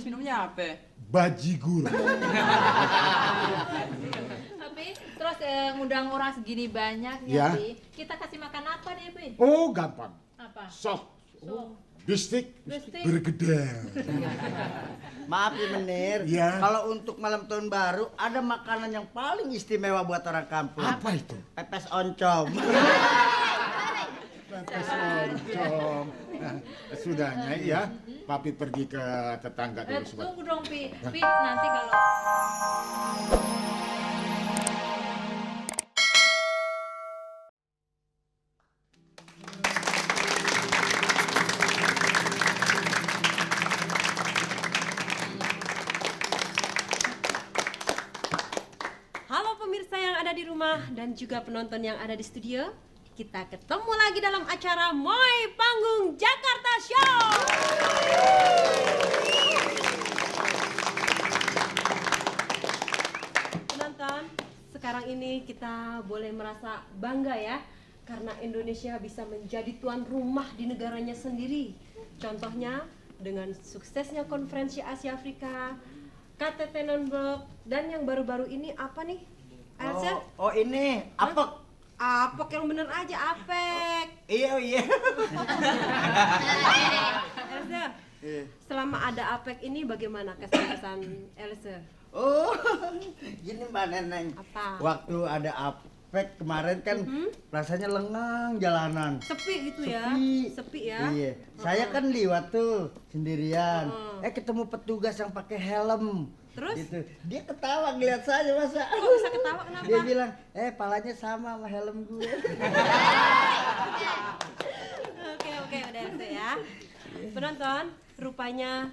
minumnya apa? Bajigur. Tapi terus ngundang orang segini banyak Ya. Pi. Kita kasih makan apa nih, Pi? Oh, gampang. Apa? Sop. So, Bistik Bistik. bergedel. Maaf ya Menir, Ya. kalau untuk malam tahun baru ada makanan yang paling istimewa buat orang kampung. Apa itu? Pepes oncom. Pepes oncom. Nah, sudahnya ya, Papi pergi ke tetangga dulu sebentar. tunggu dong, Pi. Pi, nanti kalau Halo pemirsa yang ada di rumah dan juga penonton yang ada di studio. Kita ketemu lagi dalam acara Moi Panggung Jakarta Show. Penonton, sekarang ini kita boleh merasa bangga ya, karena Indonesia bisa menjadi tuan rumah di negaranya sendiri. Contohnya dengan suksesnya Konferensi Asia Afrika, KTT Non-Blok, dan yang baru-baru ini apa nih? Elsa? Oh ini, apek. Apek yang bener aja, apek. Iya. Elsa, Iya. selama ada apek ini bagaimana kesan-kesan Elsa? Oh, gini Mbak Neneng. Apa? Waktu ada apek kemarin kan rasanya lengang jalanan. Sepi gitu ya? Sepi ya? Iya. Saya kan liwat tuh sendirian. Ketemu petugas yang pakai helm. Terus? Gitu. Dia ketawa ngeliat saya masa. Kok bisa ketawa, kenapa? Dia bilang, palanya sama helm gue. Oke, udah Elsa ya. Penonton, rupanya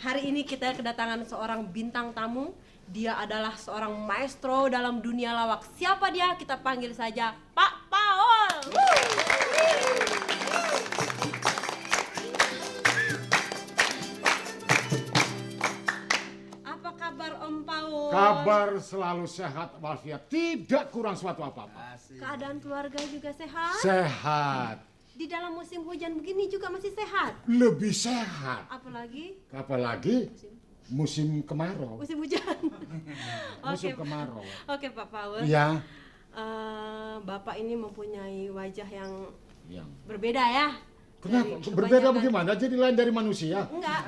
hari ini kita kedatangan seorang bintang tamu. Dia adalah seorang maestro dalam dunia lawak. Siapa dia? Kita panggil saja Pak Paul. Apa kabar Om Paul? Kabar selalu sehat walafiat, tidak kurang suatu apa-apa. Keadaan keluarga juga sehat? Sehat, Di dalam musim hujan begini juga masih sehat? lebih sehat. Apalagi Musim kemarau. musim hujan. Musim kemarau. Oke Pak Paul. Ya, Bapak ini mempunyai wajah yang yang. berbeda ya. Kenapa? Dari Berbeda kebanyakan- bagaimana? Jadi lain dari manusia? Enggak,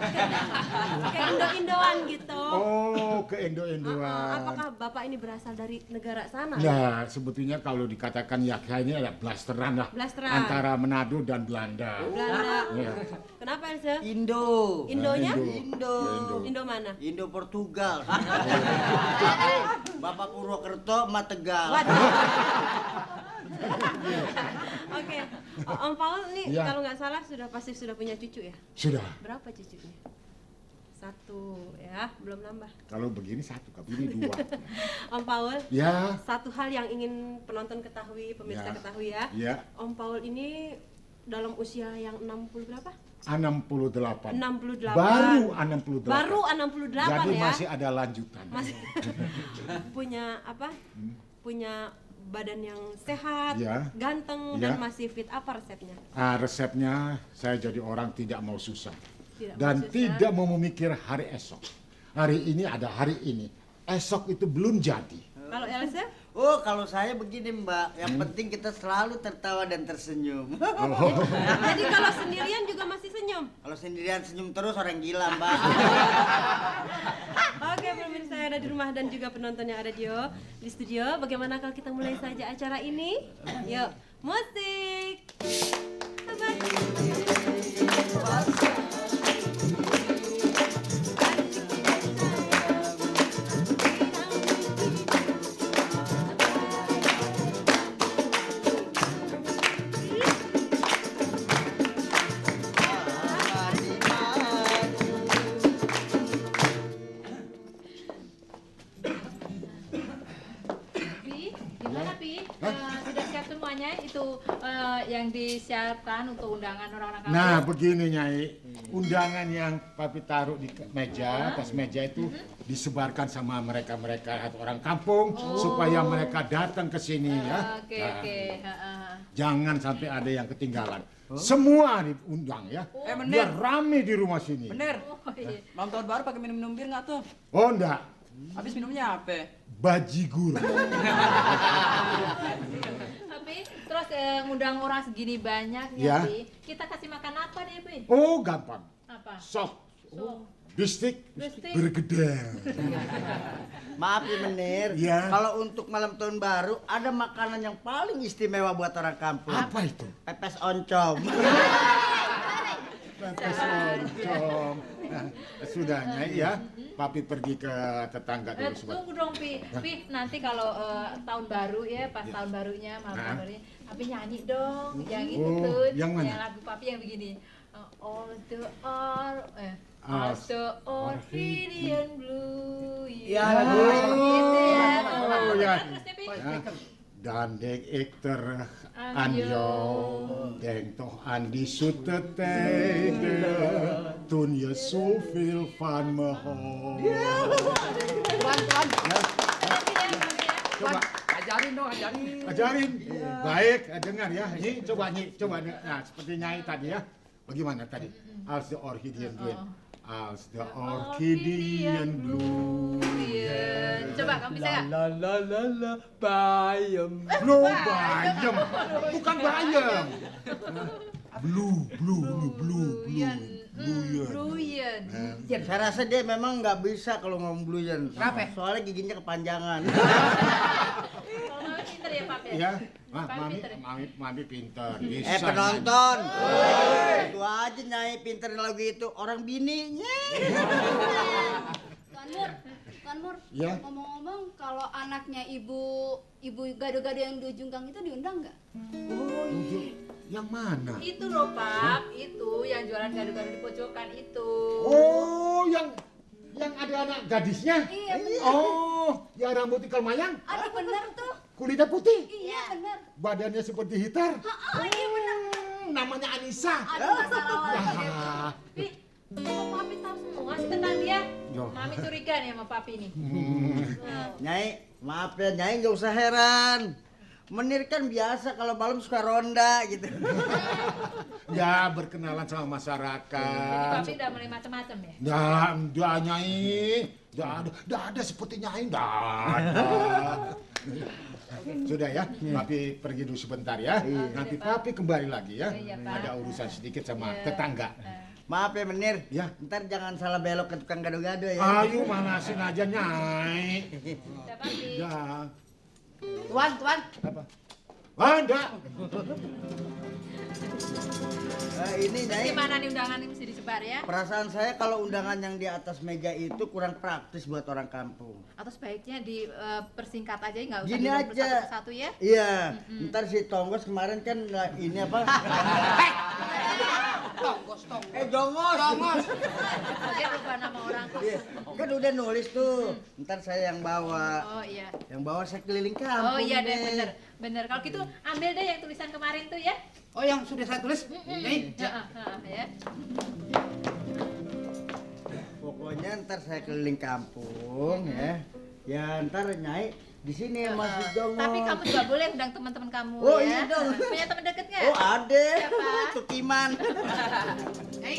kayak Indo-Indoan gitu. Oh, ke Indo-Indoan. Apakah Bapak ini berasal dari negara sana? Nah, sebetulnya kalau dikatakan ya kayaknya ada blasteran lah. Blasteran. Antara Manado dan Belanda. Belanda. Ya. Kenapa Elsa? Indo. Indonya? Indo. Indo mana? Indo Portugal. Bapak Purwokerto sama Tegal. Oke. Om Paul nih Ya. kalau nggak salah pasti sudah punya cucu ya? Sudah. Berapa cucunya? 1 ya, belum nambah. Kalau begini 1, kalau ini 2. Om Paul, Ya. satu hal yang ingin penonton ketahui, pemirsa Ya. ketahui ya. Ya. Om Paul ini dalam usia yang 60 berapa? 68. 68. Baru 68. Baru 68 Jadi ya. masih ada lanjutan. Masih punya apa? Punya badan yang sehat, Ya. ganteng Ya. dan masih fit. Apa resepnya? Resepnya saya jadi orang tidak mau susah. Tidak Dan mau susah. tidak mau memikir hari esok. Hari ini ada hari ini. Esok itu belum jadi. Kalau Elsa? Oh, kalau saya begini Mbak, yang penting kita selalu tertawa dan tersenyum. Jadi kalau sendirian juga masih senyum. Kalau sendirian senyum terus orang gila Mbak. Oke pemirsa yang ada di rumah dan juga penonton yang ada di studio, bagaimana kalau kita mulai saja acara ini? Yuk, musik. Bye-bye. Pi, gimana Pi? Sudah siap semuanya itu disiapkan untuk undangan orang-orang kampung? Nah, begini Nyai, undangan yang Papi taruh di meja, atas meja itu disebarkan sama mereka-mereka atau orang kampung supaya mereka datang ke sini ya. Oke, Nah, oke. jangan sampai ada yang ketinggalan. Semua diundang ya. Biar rame di rumah sini. Bener. Oh, iya. Malam tahun baru pakai minum-minum bir nggak tuh? Oh enggak, Habis minumnya apa? bajigur. Tapi terus ngundang orang segini banyak Ya. Pi. Kita kasih makan apa nih, Pi? Oh gampang, Apa? sop, So, bistik, Bistik. bergedel. Maaf ya Menir, Iya. kalau untuk malam tahun baru ada makanan yang paling istimewa buat orang kampung. Apa itu? Pepes oncom. Pepes oncom. Nah, sudah Nyai ya, Papi pergi ke tetangga dulu sebentar. tunggu dong, Pi. Pi, nanti kalau tahun baru ya, pas tahun barunya, malam tahun barunya, Papi nyanyi dong. Yang itu Oh, tuh, yang mana? yang lagu Papi yang begini. All Ah, the orchidean blue. Ya, Gitu ya. Oh, ya. Terus deh, Pi. Dandek ikter Anjo. anjo, deng toh andi sutetede, tun je zoveel van me houdt. Tuan, tuan. Ya, Papi ya, Papi ya. coba Ajarin dong, ajarin. ajarin. Baik, dengar ya. Ini coba Nah, seperti Nyai tadi ya. Bagaimana tadi? Als de orchideeën bloeien. Als de orchideeën bloeien. Coba kamu bisa nggak? La la la la bayam. Blue bayam, bukan bayam. Blue. Bluyen. Saya rasa dia memang nggak bisa kalau ngomong bluyen. Kenapa? Soalnya giginya kepanjangan. Kalau mami pinter ya, Papi. Ya, Papi pinter ya? mami pinter. Bisa, Penonton. Itu aja Nyai pinterin lagu itu. Orang bininya. Tuan Mur, Ya. ngomong-ngomong kalau anaknya ibu gado-gado yang di ujung gang itu diundang nggak? Yang mana? Itu loh, Pap. Itu yang jualan gado-gado di pojokan itu. Oh, yang ada anak gadisnya? Iya, bener. Oh, yang rambut ikal mayang, Aduh bener tuh. kulitnya putih, Iya bener. badannya seperti hitar. Oh iya bener. Namanya Anissa. Aduh masalah lagi. Ah, Pi, kok Papi tahu semua sih tentang dia? Yo. Mami curiga nih sama Papi nih. Nyai, maaf ya Nyai nggak usah heran. Menir kan biasa kalau malam suka ronda gitu. ya berkenalan sama Jadi masyarakat. Papi udah mulai macam-macam ya? Dah Nyai, dah ada seperti Nyai, dah ada. Sudah ya, Papi pergi dulu sebentar ya. Nanti Papi kembali lagi ya. Iya, Pak. Ada urusan sedikit sama Iya. tetangga. Maaf ya Menir. Ya. Ntar jangan salah belok ke tukang gado-gado ya. Ayo manasin aja Nyai. Udah, Papi. Ya. Tuan, tuan. Apa? Ada. Ini Nyai. Gimana nih undangan ini mesti disebar ya? Perasaan saya kalau undangan yang di atas meja itu kurang praktis buat orang kampung. Atau sebaiknya dipersingkat aja, nggak usah Gini diulang aja. satu-satu ya? Iya, ntar si Tonggos kemarin kan ini apa? Jongos. Dia lupa nama orang. Iya, kan udah nulis tuh. Ntar saya yang bawa. Oh iya. Yang bawa saya keliling kampung. Oh iya deh, bener. Kalau gitu ambil deh yang tulisan kemarin tuh ya. Oh, yang sudah saya tulis. Nih. Ya. Pokoknya ntar saya keliling kampung ya. Ya ntar Nyai di sini Mas Jongos. Tapi kamu juga boleh undang teman-teman kamu Oh, ya. iya dong. Punya teman deket nggak? Oh ada. Siapa? Tukiman.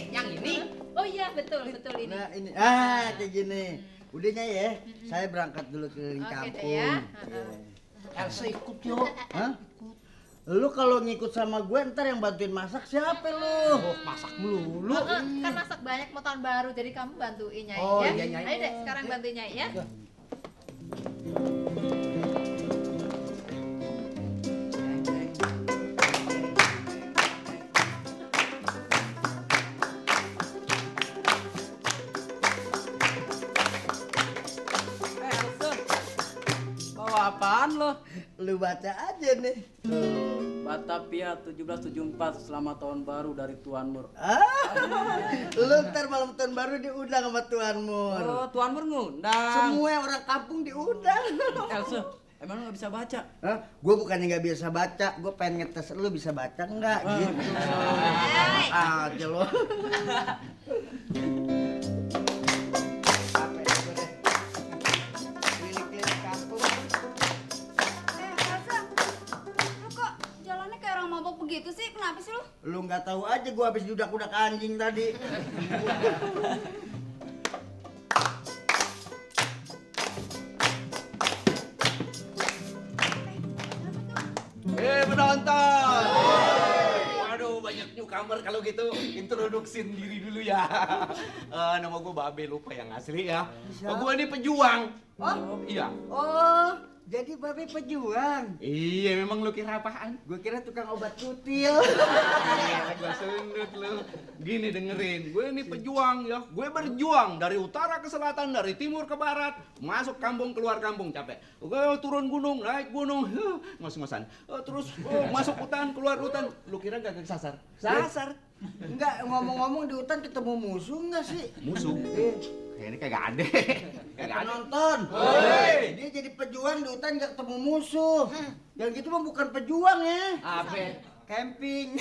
Yang ini. Oh iya betul ini. Nah ini kayak gini. Udah Nyai ya. Saya berangkat dulu keliling Oke deh kampung. ya. Elsa ikut yuk. Hah? Lu kalau ngikut sama gue ntar yang bantuin masak siapa lu? Masak melulu. Kan masak banyak mau tahun baru, jadi kamu bantuin Nyai Oh, ya. iya, Nyai. Ayo deh sekarang bantuin Nyai ya. Elsa. Bawa apaan lo? Lu baca aja nih. Batavia 1774 selamat tahun baru dari Tuan Mur. Lu ntar malam tahun baru diundang sama Tuan Mur. Oh, Tuan Mur ngundang. Semua orang kampung diundang. Elsa, Emang lu nggak bisa baca? Hah? Gue bukannya nggak bisa baca, gue pengen ngetes lu bisa baca nggak gitu. Aja lo. Keliling-keliling kampung. Elsa, lu kok jalannya kayak orang mabok begitu sih? Kenapa sih lu? Lu nggak tahu aja gue habis judak-judak anjing tadi. Penonton! Waduh, banyak newcomer kalau gitu. Introduksiin diri dulu ya. Nama gue Babe, lupa yang asli ya. Gue ini pejuang. Oh? Iya. Oh, jadi Babe pejuang. Iya, memang lu kira apaan? Gue kira tukang obat kutil. Iya, gue sundut lu. Gini dengerin, gue ini pejuang ya. Gue berjuang dari utara ke selatan, dari timur ke barat, masuk kampung keluar kampung, capek. Gue turun gunung, naik gunung, ngos-ngosan. Terus masuk hutan, keluar hutan. Lu kira gak kesasar? Sasar. Enggak, ngomong-ngomong di hutan ketemu musuh enggak sih? Musuh? Kayaknya kagak ada. Kagak ada. Penonton. Dia jadi pejuang di hutan nggak ketemu musuh. Yang gitu mah bukan pejuang ya. Apa? Camping.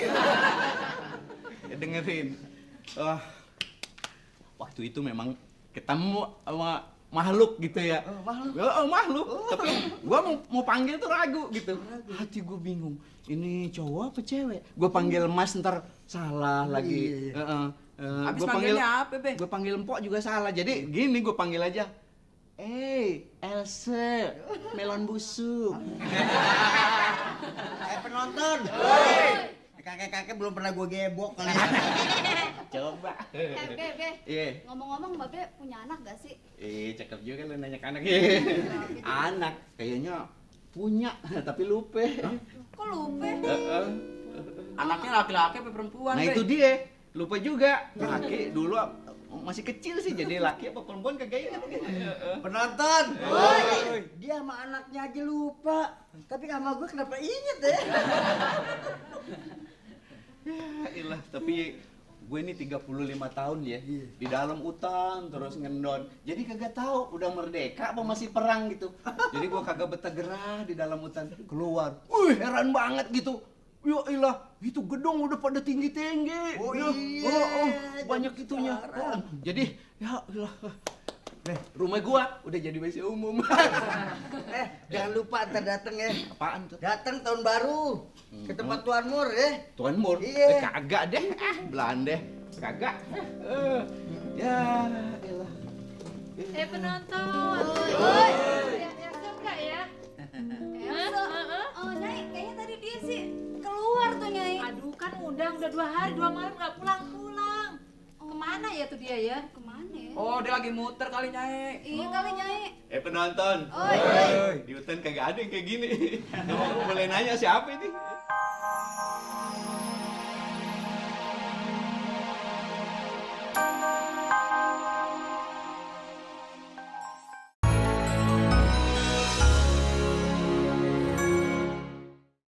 Ya, dengerin. Waktu itu memang ketemu sama makhluk gitu ya. Makhluk? Makhluk. Tapi gua mau panggil tuh ragu gitu. Hati gua bingung. Ini cowok apa cewek? Gua panggil Mas ntar salah lagi. Habis Gua panggilnya apa, Be? Gua panggil Empok juga salah. Jadi gini gua panggil aja. Else, melon busuk. Penonton. Kakek-kakek belum pernah gue gebok kali. Coba. Be. Iya. Ngomong-ngomong, Babe punya anak gak sih? Cakep juga lu nanya ke anak. Anak kayaknya punya tapi lupa. Kok lupa? Anaknya laki-laki apa perempuan? Nah Be? itu dia, lupa juga. Laki dulu masih kecil sih, jadi laki apa perempuan kagak ingat. Penonton. Dia sama anaknya aja lupa. Tapi sama gue kenapa inget ya? Iyalah, tapi gue ini 35 tahun ya, di dalam hutan terus ngendon. Jadi kagak tahu udah merdeka apa masih perang gitu. Jadi gue kagak betah gerah di dalam hutan. Keluar, heran banget gitu. Ya ilah, itu gedung udah pada tinggi-tinggi. Oh Ya, iya, banyak jadi itunya. sekarang. Jadi ya ilah. Rumah gua udah jadi WC umum. Jangan lupa ntar dateng ya. Apaan tuh? Dateng tahun baru ke tempat Tuan Mur ya. Tuan Mur? Iya. Kagak deh, Belanda. Kagak. Ya elah. Penonton. Ya suka ya. Elsa, oh Nyai, kayaknya tadi dia sih keluar tuh Nyai. Aduh kan udah 2 hari 2 malam nggak pulang-pulang. Kemana ya tuh dia ya? Kemana ya? Oh, dia lagi muter kali, Nyai. Iya kali Nyai. Penonton. Oi. Di hutan kagak ada yang kayak gini. Kamu boleh nanya siapa ini?